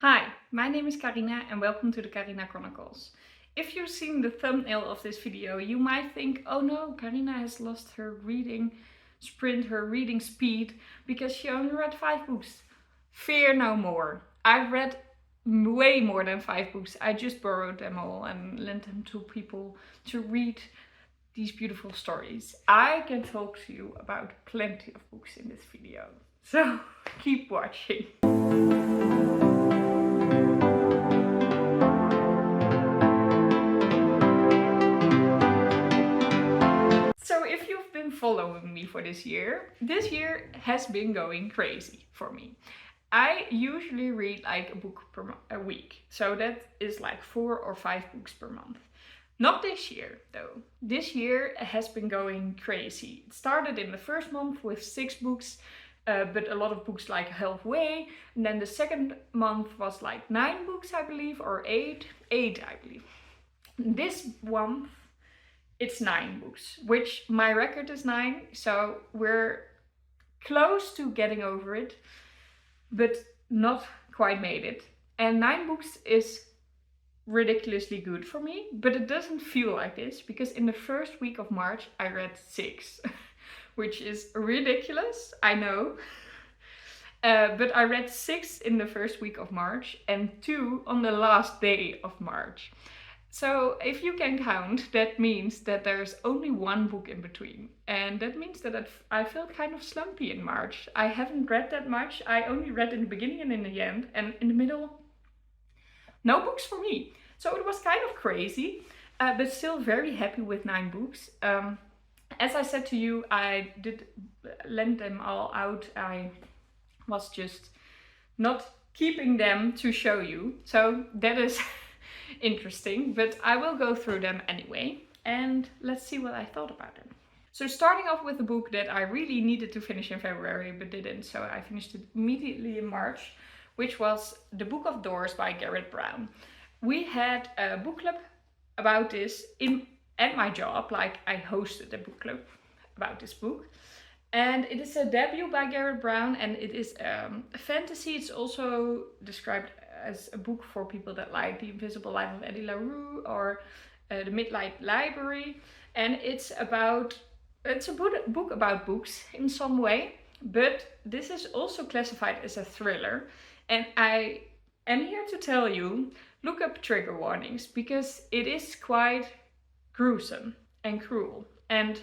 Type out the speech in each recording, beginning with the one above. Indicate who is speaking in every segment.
Speaker 1: Hi, my name is Karina and welcome to the Karina Chronicles. If you've seen the thumbnail of this video, you might think, oh no, Karina has lost her reading sprint, her reading speed, because she only read 5 books. Fear no more. I've read way more than 5 books. I just borrowed them all and lent them to people to read these beautiful stories. I can talk to you about plenty of books in this video, so keep watching. So if you've been following me for this year has been going crazy for me. I usually read like a book a week, so that is like 4 or 5 books per month. Not this year though. This year has been going crazy. It started in the first month with 6 books, but a lot of books like halfway, and then the second month was like 9 books I believe, or 8 I believe. This month it's 9 books, which my record is 9, so we're close to getting over it, but not quite made it. And 9 books is ridiculously good for me, but it doesn't feel like this, because in the first week of March I read 6, which is ridiculous, I know. But I read 6 in the first week of March and 2 on the last day of March. So if you can count, that means that there's only 1 book in between. And that means that I felt kind of slumpy in March. I haven't read that much. I only read in the beginning and in the end. And in the middle, no books for me. So it was kind of crazy, but still very happy with 9 books. As I said to you, I did lend them all out. I was just not keeping them to show you. So that is interesting, but I will go through them anyway, and let's see what I thought about them. So starting off with a book that I really needed to finish in February but didn't, so I finished it immediately in March, which was The Book of Doors by Gareth Brown. We had a book club about this at my job, like I hosted a book club about this book. And it is a debut by Gareth Brown, and it is a fantasy. It's also described as a book for people that like The Invisible Life of Eddie LaRue or The Midnight Library. And it's a book about books in some way, but this is also classified as a thriller. And I am here to tell you, look up trigger warnings, because it is quite gruesome and cruel. And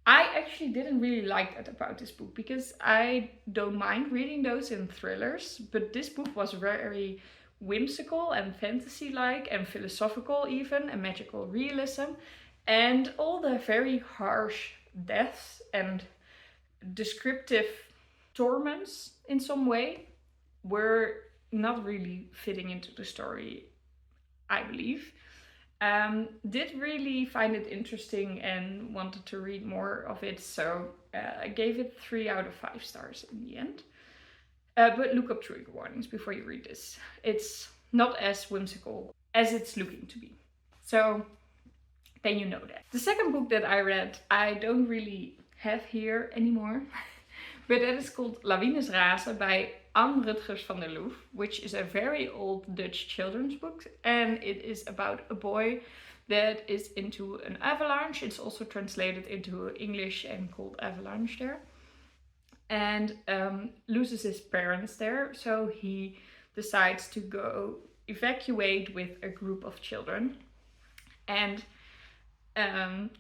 Speaker 1: I actually didn't really like that about this book, because I don't mind reading those in thrillers, but this book was very whimsical and fantasy-like and philosophical even, and magical realism, and all the very harsh deaths and descriptive torments in some way were not really fitting into the story, I believe. Did really find it interesting and wanted to read more of it, so I gave it 3 out of 5 stars in the end. But look up trigger warnings before you read this. It's not as whimsical as it's looking to be. So then you know that. The second book that I read, I don't really have here anymore, but that is called Lawines Razen by Rutgers van der Loeff, which is a very old Dutch children's book, and it is about a boy that is into an avalanche. It's also translated into English and called Avalanche there, and loses his parents there, so he decides to go evacuate with a group of children. And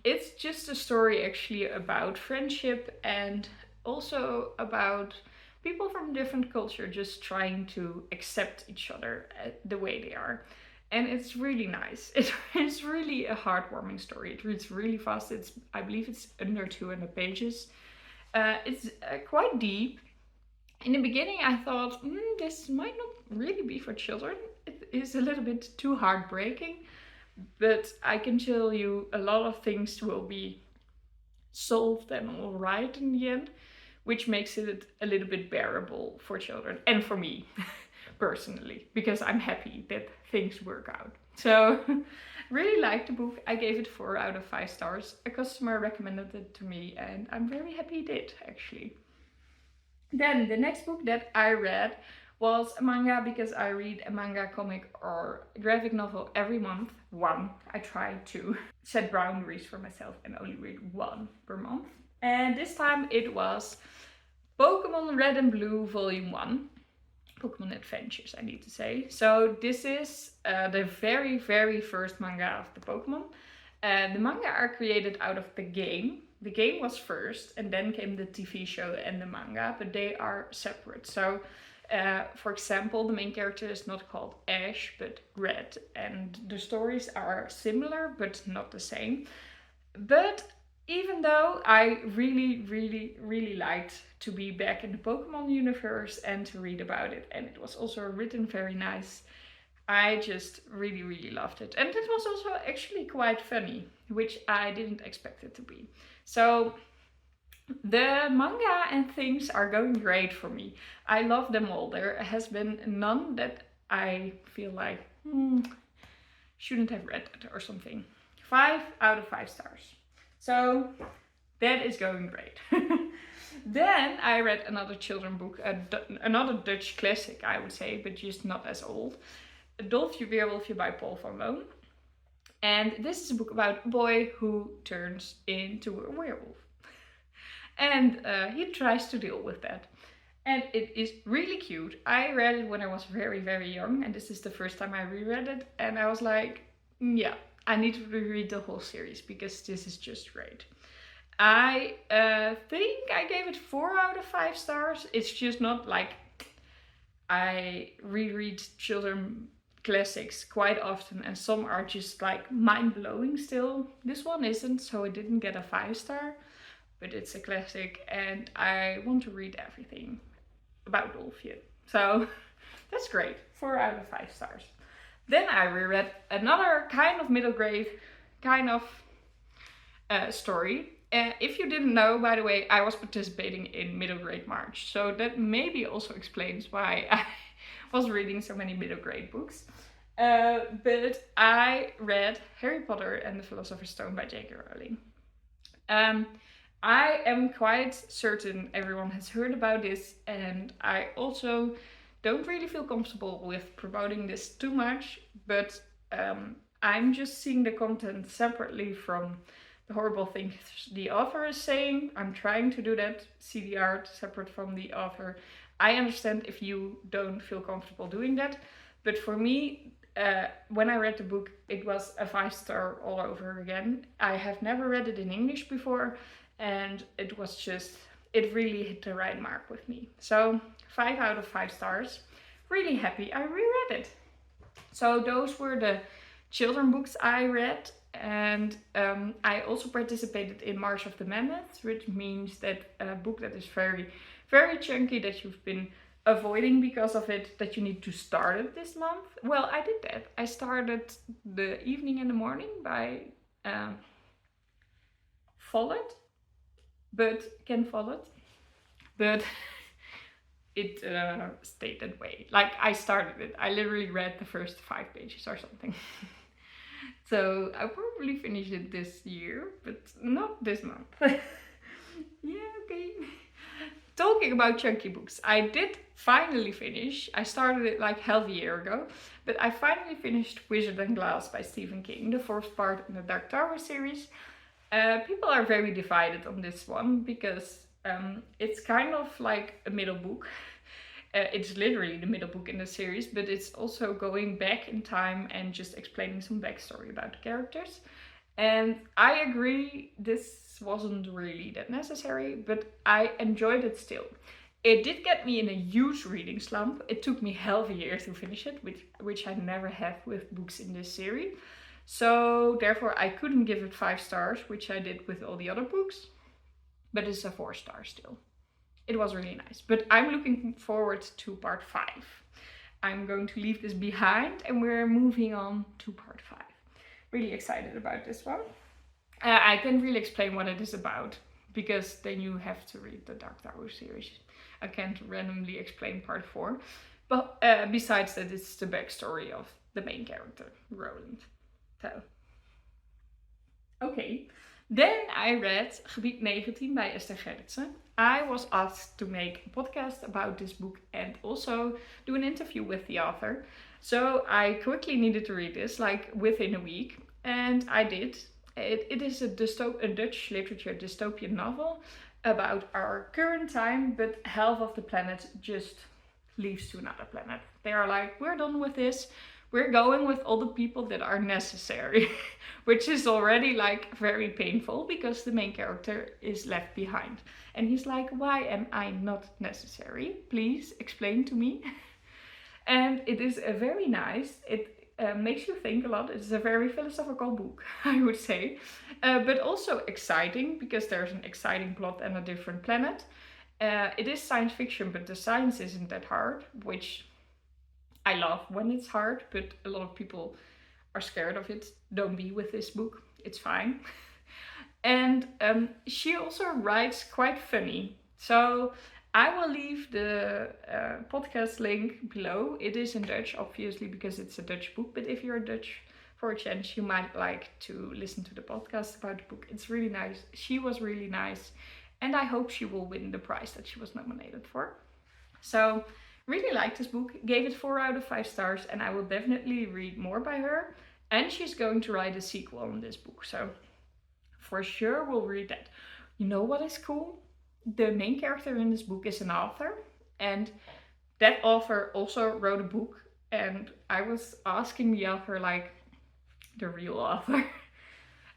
Speaker 1: it's just a story actually about friendship, and also about people from different culture just trying to accept each other the way they are. And it's really nice. It's really a heartwarming story. It reads really fast. I believe it's under 200 pages. It's quite deep. In the beginning I thought, this might not really be for children. It is a little bit too heartbreaking, but I can tell you a lot of things will be solved and all right in the end, which makes it a little bit bearable for children and for me personally, because I'm happy that things work out. So really liked the book. I gave it 4 out of 5 stars. A customer recommended it to me, and I'm very happy he did actually. Then the next book that I read was a manga because I read a manga, comic or graphic novel every month. One. I try to set boundaries for myself and only read one per month. And this time it was Pokemon Red and Blue Volume 1. Pokemon Adventures, I need to say. So this is the very, very first manga of the Pokemon. The manga are created out of the game. The game was first and then came the TV show and the manga, but they are separate. So for example, the main character is not called Ash, but Red. And the stories are similar, but not the same. But even though I really, really, really liked to be back in the Pokemon universe and to read about it, and it was also written very nice, I just really, really loved it. And it was also actually quite funny, which I didn't expect it to be. So the manga and things are going great for me. I love them all. There has been none that I feel like, shouldn't have read it or something. 5 out of 5 stars. So that is going great. Then I read another children's book, another Dutch classic, I would say, but just not as old. Dolfje, Weerwolfje by Paul van Loon. And this is a book about a boy who turns into a werewolf. And he tries to deal with that. And it is really cute. I read it when I was very, very young, and this is the first time I reread it. And I was like, yeah, I need to reread the whole series because this is just great. I think I gave it 4 out of 5 stars. It's just not like I reread children classics quite often, and some are just like mind-blowing still. This one isn't, so it didn't get a 5 star, but it's a classic and I want to read everything about Dolfje. So that's great. 4 out of 5 stars. Then I reread another kind of middle grade kind of story. If you didn't know, by the way, I was participating in middle grade March. So that maybe also explains why I was reading so many middle grade books. But I read Harry Potter and the Philosopher's Stone by J.K. Rowling. I am quite certain everyone has heard about this, and I also don't really feel comfortable with promoting this too much, but I'm just seeing the content separately from the horrible things the author is saying. I'm trying to do that, see the art separate from the author. I understand if you don't feel comfortable doing that, but for me, when I read the book, it was a 5 star all over again. I have never read it in English before, and it was just, it really hit the right mark with me. So 5 out of 5 stars. Really happy I reread it. So those were the children books I read, and I also participated in March of the Mammoth, which means that a book that is very, very chunky that you've been avoiding because of it, that you need to start it this month. Well, I did that. I started The Evening and the Morning by Follett, but Ken Follett, but it stayed that way. Like, I started it. I literally read the first 5 pages or something. So I'll probably finish it this year, but not this month. Yeah, okay. Talking about chunky books, I did finally finish. I started it like half a year ago, but I finally finished Wizard and Glass by Stephen King, the 4th part in the Dark Tower series. People are very divided on this one because it's kind of like a middle book. It's literally the middle book in the series, but it's also going back in time and just explaining some backstory about the characters. And I agree, this wasn't really that necessary, but I enjoyed it still. It did get me in a huge reading slump. It took me half a year to finish it, which I never have with books in this series. So therefore I couldn't give it 5 stars, which I did with all the other books, but it's a 4 star still. It was really nice, but I'm looking forward to part 5. I'm going to leave this behind and we're moving on to part 5. Really excited about this one. I can't really explain what it is about because then you have to read the Dark Tower series. I can't randomly explain part 4. But besides that, it's the backstory of the main character, Rowling. So, okay. Then I read Gebied 19 by Esther Gerritsen. I was asked to make a podcast about this book and also do an interview with the author. So I quickly needed to read this, like within a week, and I did. It is a Dutch literature dystopian novel about our current time, but half of the planet just leaves to another planet. They are like, we're done with this. We're going with all the people that are necessary, which is already like very painful because the main character is left behind. And he's like, why am I not necessary? Please explain to me. And it is a very nice, it makes you think a lot. It's a very philosophical book, I would say, but also exciting because there's an exciting plot and a different planet. It is science fiction, but the science isn't that hard, which I love when it's hard, but a lot of people are scared of it. Don't be with this book, it's fine. And she also writes quite funny. So I will leave the podcast link below. It is in Dutch, obviously, because it's a Dutch book. But if you're Dutch, for a chance, you might like to listen to the podcast about the book. It's really nice. She was really nice. And I hope she will win the prize that she was nominated for. So really liked this book. Gave it 4 out of 5 stars. And I will definitely read more by her. And she's going to write a sequel on this book. So for sure we'll read that. You know what is cool? The main character in this book is an author, and that author also wrote a book. And I was asking the author, like the real author,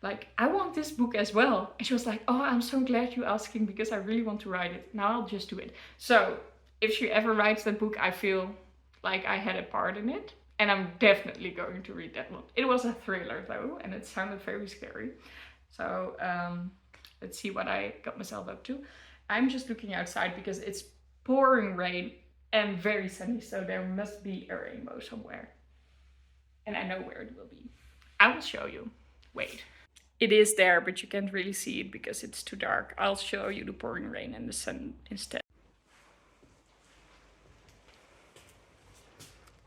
Speaker 1: like, I want this book as well. And she was like, oh, I'm so glad you're asking because I really want to write it. Now I'll just do it. So if she ever writes that book, I feel like I had a part in it. And I'm definitely going to read that one. It was a thriller though, and it sounded very scary. So let's see what I got myself up to. I'm just looking outside because it's pouring rain and very sunny, so there must be a rainbow somewhere. And I know where it will be. I will show you. Wait. It is there, but you can't really see it because it's too dark. I'll show you the pouring rain and the sun instead.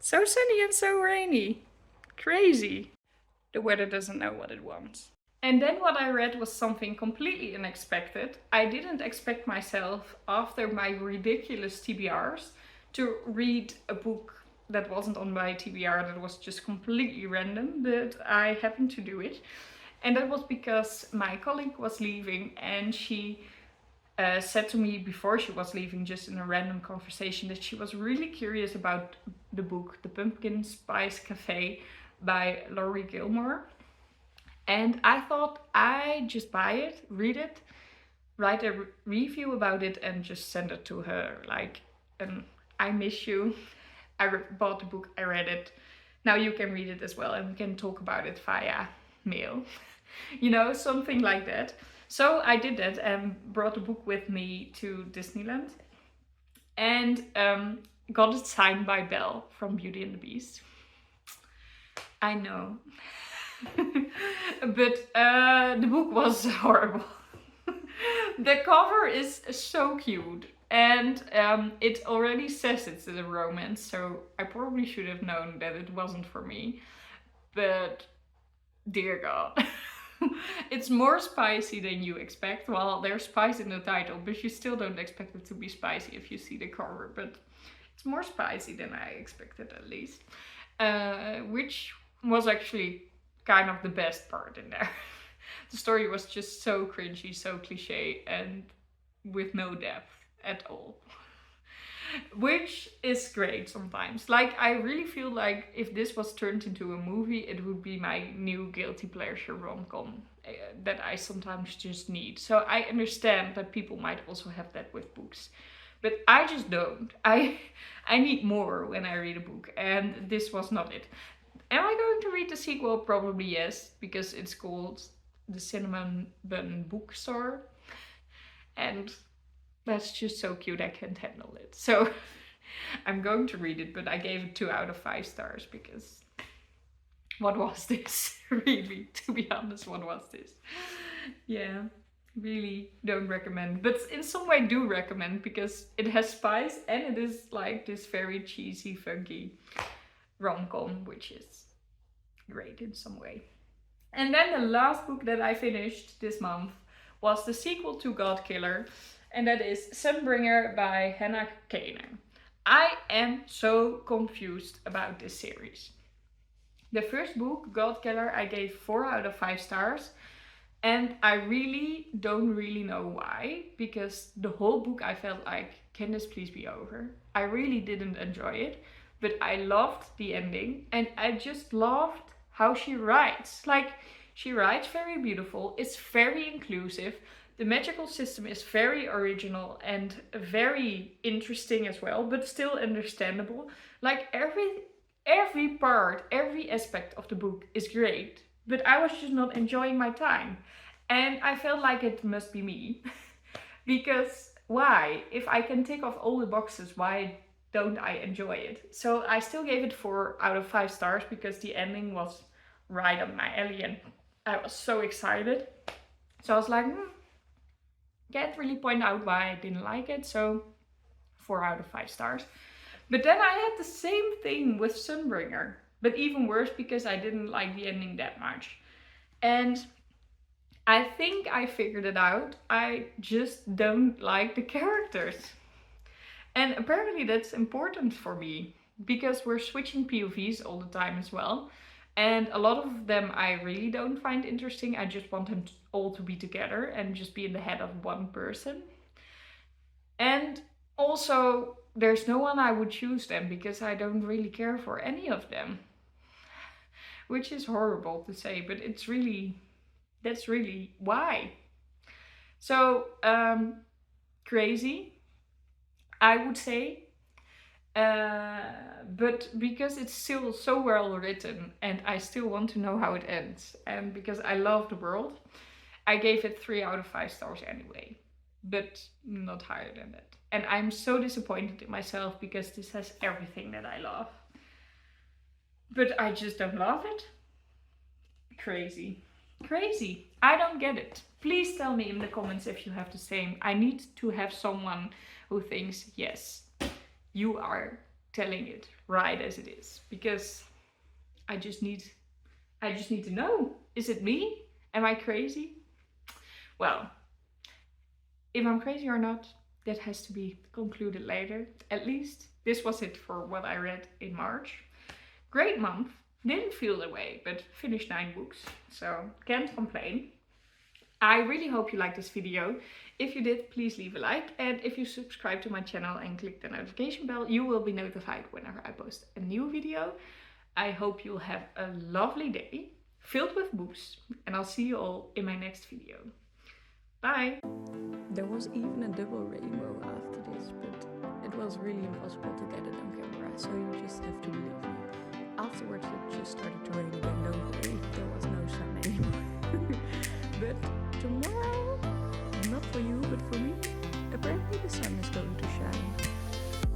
Speaker 1: So sunny and so rainy. Crazy. The weather doesn't know what it wants. And then what I read was something completely unexpected. I didn't expect myself, after my ridiculous TBRs, to read a book that wasn't on my TBR, that was just completely random, but I happened to do it. And that was because my colleague was leaving, and she said to me before she was leaving, just in a random conversation, that she was really curious about the book, The Pumpkin Spice Café by Laurie Gilmore. And I thought I'd just buy it, read it, write a review about it, and just send it to her. Like, I miss you. I bought the book, I read it. Now you can read it as well, and we can talk about it via mail. You know, something like that. So I did that and brought the book with me to Disneyland. And got it signed by Belle from Beauty and the Beast. I know. But the book was horrible. The cover is so cute, and it already says it's a romance, so I probably should have known that it wasn't for me. But dear God, it's more spicy than you expect. Well, there's spice in the title, but you still don't expect it to be spicy if you see the cover. But it's more spicy than I expected, at least, which was actually kind of the best part in there. The story was just so cringy, so cliche, and with no depth at all. Which is great sometimes. Like, I really feel like if this was turned into a movie, it would be my new guilty pleasure rom-com that I sometimes just need. So I understand that people might also have that with books. But I just don't. I need more when I read a book, and this was not it. Am I going to read the sequel? Probably yes, because it's called The Cinnamon Bun Bookstore. And that's just so cute, I can't handle it. So I'm going to read it, but I gave it 2 out of 5 stars because what was this? Really, to be honest, what was this? Yeah, really don't recommend. But in some way do recommend because it has spice and it is like this very cheesy, funky rom-com, which is great in some way. And then the last book that I finished this month was the sequel to God Killer, and that is Sunbringer by Hannah Kaner. I am so confused about this series. The first book, God Killer, I gave 4 out of 5 stars. And I really don't know why, because the whole book I felt like, can this please be over? I really didn't enjoy it, but I loved the ending, and I just loved how she writes. Like, she writes very beautiful, it's very inclusive, the magical system is very original and very interesting as well, but still understandable. Like, every part, every aspect of the book is great, but I was just not enjoying my time. And I felt like it must be me. Because why? If I can tick off all the boxes, why don't I enjoy it? So I still gave it 4 out of 5 stars because the ending was right up my alley and I was so excited. So I was like, can't really point out why I didn't like it. So 4 out of 5 stars. But then I had the same thing with Sunbringer. But even worse because I didn't like the ending that much. And I think I figured it out. I just don't like the characters. And apparently that's important for me. Because we're switching POVs all the time as well. And a lot of them I really don't find interesting. I just want them all to be together and just be in the head of one person. And also, there's no one I would choose them because I don't really care for any of them. Which is horrible to say, but it's really, that's really why. So, crazy, I would say. But because it's still so well written and I still want to know how it ends, and because I love the world, I gave it 3 out of 5 stars anyway, but not higher than that. And I'm so disappointed in myself because this has everything that I love. But I just don't love it. Crazy. Crazy. I don't get it. Please tell me in the comments if you have the same. I need to have someone who thinks, yes, you are telling it right as it is. Because I just need to know. Is it me? Am I crazy? Well, if I'm crazy or not, that has to be concluded later. At least this was it for what I read in March. Great month. Didn't feel the way, but finished 9 books, so can't complain. I really hope you liked this video. If you did, please leave a like. And if you subscribe to my channel and click the notification bell, you will be notified whenever I post a new video. I hope you'll have a lovely day filled with books, and I'll see you all in my next video. Bye!
Speaker 2: There was even a double rainbow after this, but it was really impossible to get it on camera, so you just have to believe me. Afterwards it just started to rain again, don't worry, there was no sun anymore. But tomorrow, not for you but for me, apparently the sun is going to shine.